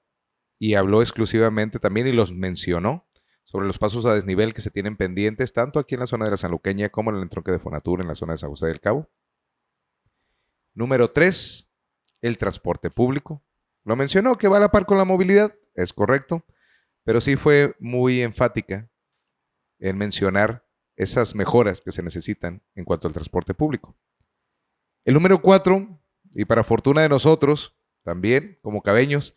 y habló exclusivamente también y los mencionó sobre los pasos a desnivel que se tienen pendientes tanto aquí en la zona de la Sanluqueña como en el entronque de Fonatur en la zona de San José del Cabo. Número 3, el transporte público. Lo mencionó que va a la par con la movilidad, es correcto, pero sí fue muy enfática en mencionar esas mejoras que se necesitan en cuanto al transporte público. El número 4, y para fortuna de nosotros, también como cabeños,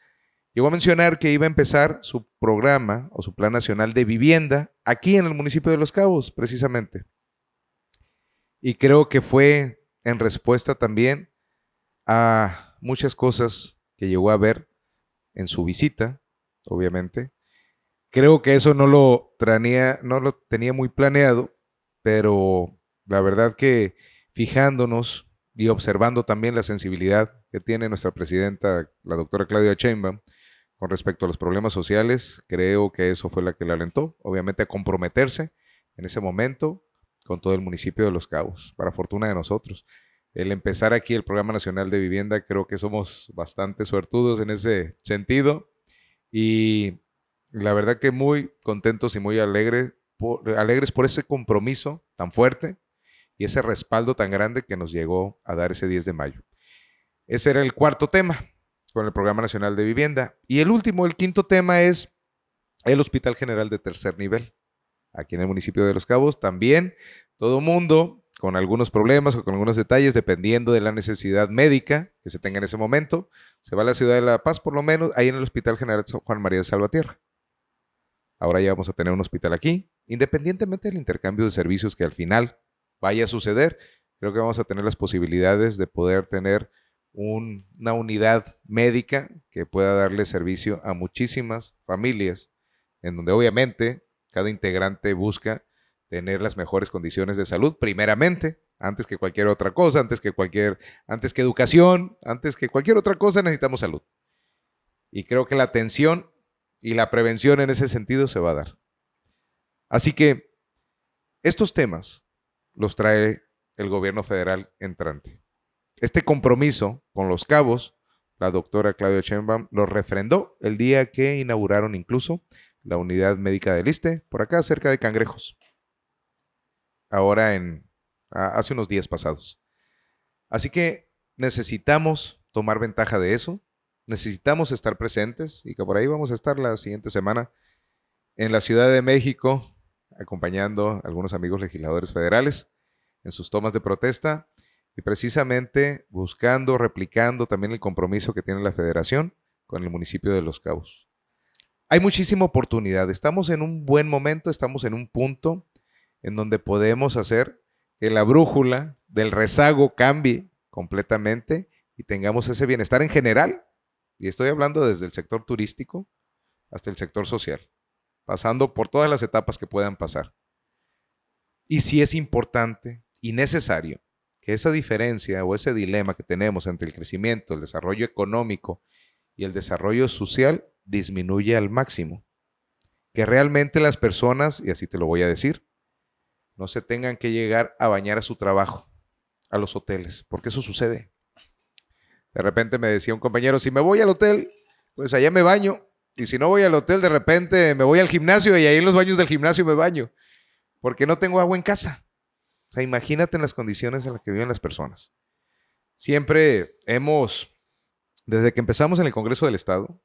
llegó a mencionar que iba a empezar su programa o su plan nacional de vivienda aquí en el municipio de Los Cabos, precisamente. Y creo que fue en respuesta también a muchas cosas que llegó a ver en su visita, obviamente. Creo que eso no lo tenía muy planeado, pero la verdad que fijándonos y observando también la sensibilidad que tiene nuestra presidenta, la doctora Claudia Sheinbaum, con respecto a los problemas sociales, creo que eso fue la que le alentó, obviamente, a comprometerse en ese momento con todo el municipio de Los Cabos, para fortuna de nosotros. El empezar aquí el Programa Nacional de Vivienda, creo que somos bastante suertudos en ese sentido y la verdad que muy contentos y muy alegres por ese compromiso tan fuerte y ese respaldo tan grande que nos llegó a dar ese 10 de mayo. Ese era el cuarto tema con el Programa Nacional de Vivienda. Y el último, el quinto tema es el Hospital General de Tercer Nivel, aquí en el municipio de Los Cabos. También todo mundo con algunos problemas o con algunos detalles, dependiendo de la necesidad médica que se tenga en ese momento, se va a la ciudad de La Paz, por lo menos, ahí en el Hospital General Juan María de Salvatierra. Ahora ya vamos a tener un hospital aquí, independientemente del intercambio de servicios que al final vaya a suceder, creo que vamos a tener las posibilidades de poder tener una unidad médica que pueda darle servicio a muchísimas familias, en donde obviamente cada integrante busca tener las mejores condiciones de salud, primeramente, antes que cualquier otra cosa, antes que educación, antes que cualquier otra cosa necesitamos salud. Y creo que la atención y la prevención en ese sentido se va a dar. Así que estos temas los trae el gobierno federal entrante. Este compromiso con Los Cabos, la doctora Claudia Sheinbaum lo refrendó el día que inauguraron incluso la unidad médica del ISSSTE, por acá cerca de Cangrejos, ahora hace unos días pasados. Así que necesitamos tomar ventaja de eso, necesitamos estar presentes y que por ahí vamos a estar la siguiente semana en la Ciudad de México, acompañando a algunos amigos legisladores federales en sus tomas de protesta y precisamente buscando, replicando también el compromiso que tiene la federación con el municipio de Los Cabos. Hay muchísima oportunidad, estamos en un buen momento, estamos en un punto en donde podemos hacer que la brújula del rezago cambie completamente y tengamos ese bienestar en general, y estoy hablando desde el sector turístico hasta el sector social, pasando por todas las etapas que puedan pasar. Y sí es importante y necesario que esa diferencia o ese dilema que tenemos entre el crecimiento, el desarrollo económico y el desarrollo social disminuya al máximo. Que realmente las personas, y así te lo voy a decir, no se tengan que llegar a bañar a su trabajo, a los hoteles, porque eso sucede. De repente me decía un compañero, si me voy al hotel, pues allá me baño, y si no voy al hotel, de repente me voy al gimnasio y ahí en los baños del gimnasio me baño, porque no tengo agua en casa. O sea, imagínate en las condiciones en las que viven las personas. Siempre desde que empezamos en el Congreso del Estado,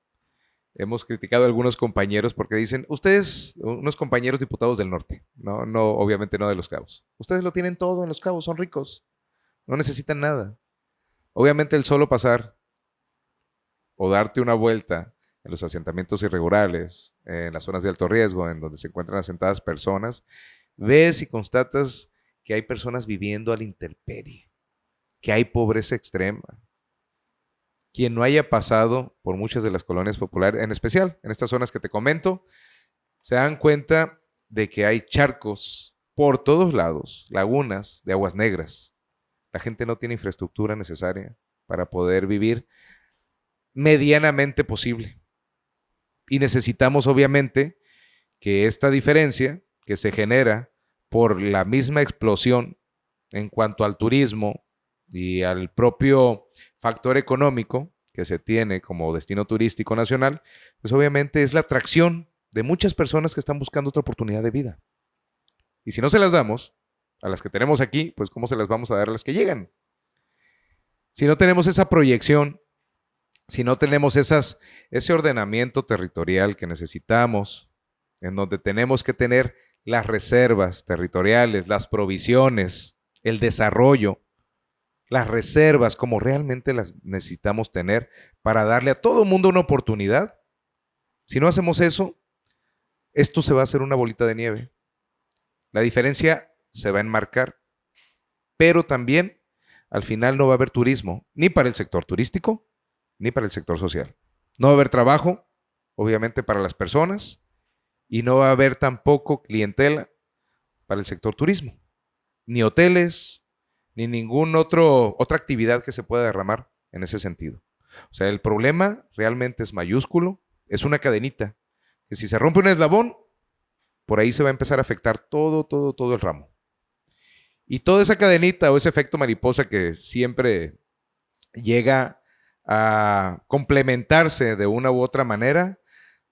hemos criticado a algunos compañeros porque dicen, ustedes, unos compañeros diputados del norte, no, obviamente no de Los Cabos, ustedes lo tienen todo en Los Cabos, son ricos, no necesitan nada. Obviamente el solo pasar o darte una vuelta en los asentamientos irregulares, en las zonas de alto riesgo, en donde se encuentran asentadas personas, ves y constatas que hay personas viviendo a la intemperie, que hay pobreza extrema. Quien no haya pasado por muchas de las colonias populares, en especial en estas zonas que te comento, se dan cuenta de que hay charcos por todos lados, lagunas de aguas negras. La gente no tiene infraestructura necesaria para poder vivir medianamente posible. Y necesitamos, obviamente, que esta diferencia que se genera por la misma explosión en cuanto al turismo y al propio factor económico que se tiene como destino turístico nacional, pues obviamente es la atracción de muchas personas que están buscando otra oportunidad de vida. Y si no se las damos a las que tenemos aquí, pues ¿cómo se las vamos a dar a las que llegan? Si no tenemos esa proyección, si no tenemos ese ordenamiento territorial que necesitamos, en donde tenemos que tener las reservas territoriales, las provisiones, el desarrollo, las reservas como realmente las necesitamos tener para darle a todo mundo una oportunidad. Si no hacemos eso, esto se va a hacer una bolita de nieve. La diferencia se va a enmarcar, pero también al final no va a haber turismo, ni para el sector turístico, ni para el sector social. No va a haber trabajo, obviamente, para las personas, y no va a haber tampoco clientela para el sector turismo, ni hoteles, ni ninguna otra actividad que se pueda derramar en ese sentido. O sea, el problema realmente es mayúsculo, es una cadenita, que si se rompe un eslabón, por ahí se va a empezar a afectar todo el ramo. Y toda esa cadenita o ese efecto mariposa que siempre llega a complementarse de una u otra manera,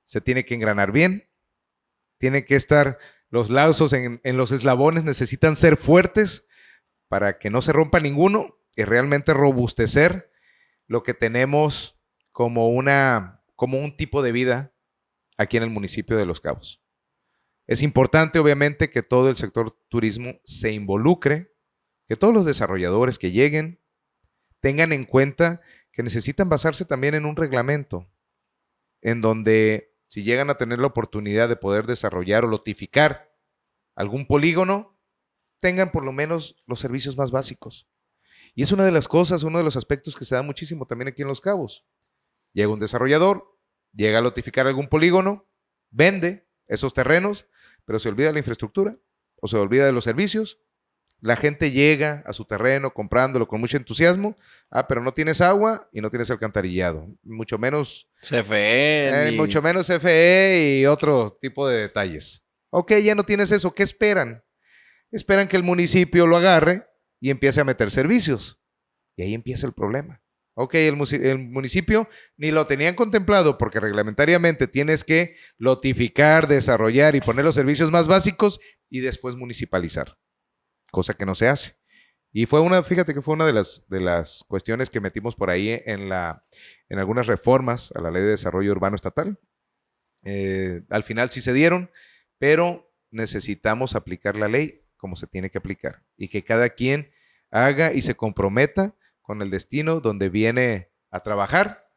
se tiene que engranar bien, tiene que estar, los lazos en los eslabones necesitan ser fuertes para que no se rompa ninguno y realmente robustecer lo que tenemos como un tipo de vida aquí en el municipio de Los Cabos. Es importante, obviamente, que todo el sector turismo se involucre, que todos los desarrolladores que lleguen tengan en cuenta que necesitan basarse también en un reglamento, en donde si llegan a tener la oportunidad de poder desarrollar o lotificar algún polígono, tengan por lo menos los servicios más básicos. Y es una de las cosas, uno de los aspectos que se da muchísimo también aquí en Los Cabos. Llega un desarrollador, llega a lotificar algún polígono, vende esos terrenos, pero se olvida de la infraestructura o se olvida de los servicios. La gente llega a su terreno comprándolo con mucho entusiasmo, pero no tienes agua y no tienes alcantarillado, mucho menos CFE. mucho menos CFE y otro tipo de detalles. Ok, ya no tienes eso, ¿qué esperan? Esperan que el municipio lo agarre y empiece a meter servicios. Y ahí empieza el problema. Ok, el municipio ni lo tenían contemplado porque reglamentariamente tienes que lotificar, desarrollar y poner los servicios más básicos y después municipalizar, cosa que no se hace. Y fíjate que fue una de las cuestiones que metimos por ahí en algunas reformas a la Ley de Desarrollo Urbano Estatal. Al final sí se dieron, pero necesitamos aplicar la ley como se tiene que aplicar y que cada quien haga y se comprometa con el destino donde viene a trabajar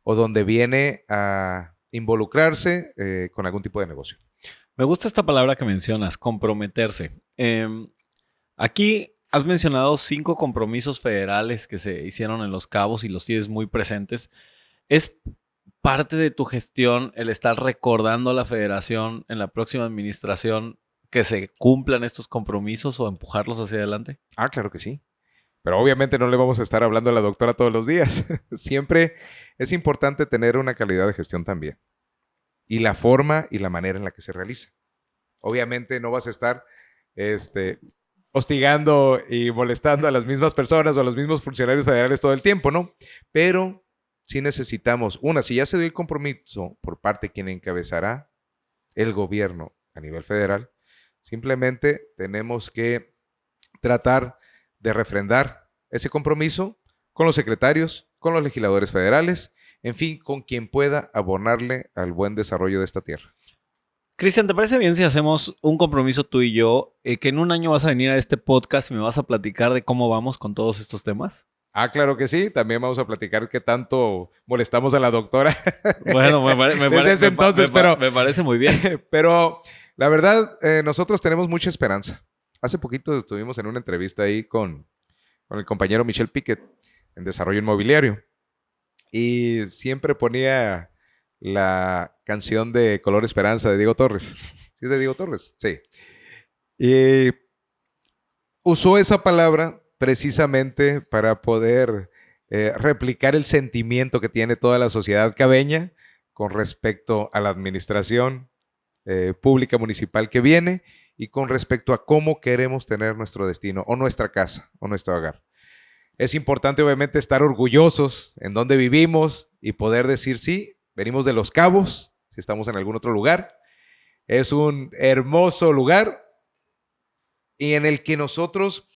o donde viene a involucrarse con algún tipo de negocio. Me gusta esta palabra que mencionas, comprometerse. Aquí has mencionado 5 compromisos federales que se hicieron en Los Cabos y los tienes muy presentes. ¿Es parte de tu gestión el estar recordando a la federación en la próxima administración que se cumplan estos compromisos o empujarlos hacia adelante? Claro que sí. Pero obviamente no le vamos a estar hablando a la doctora todos los días. Siempre es importante tener una calidad de gestión también. Y la forma y la manera en la que se realiza. Obviamente no vas a estar hostigando y molestando a las mismas personas o a los mismos funcionarios federales todo el tiempo, ¿no? Pero sí necesitamos, si ya se dio el compromiso por parte de quien encabezará el gobierno a nivel federal, simplemente tenemos que tratar de refrendar ese compromiso con los secretarios, con los legisladores federales, en fin, con quien pueda abonarle al buen desarrollo de esta tierra. Cristian, ¿te parece bien si hacemos un compromiso tú y yo, que en un año vas a venir a este podcast y me vas a platicar de cómo vamos con todos estos temas? Claro que sí. También vamos a platicar qué tanto molestamos a la doctora. Bueno, me parece muy bien. Pero la verdad, nosotros tenemos mucha esperanza. Hace poquito estuvimos en una entrevista ahí con el compañero Michel Piquet en Desarrollo Inmobiliario y siempre ponía la canción de Color Esperanza de Diego Torres. ¿Sí es de Diego Torres? Sí. Y usó esa palabra precisamente para poder replicar el sentimiento que tiene toda la sociedad cabeña con respecto a la administración pública municipal que viene y con respecto a cómo queremos tener nuestro destino o nuestra casa o nuestro hogar. Es importante obviamente estar orgullosos en donde vivimos y poder decir sí, venimos de Los Cabos, si estamos en algún otro lugar. Es un hermoso lugar y en el que nosotros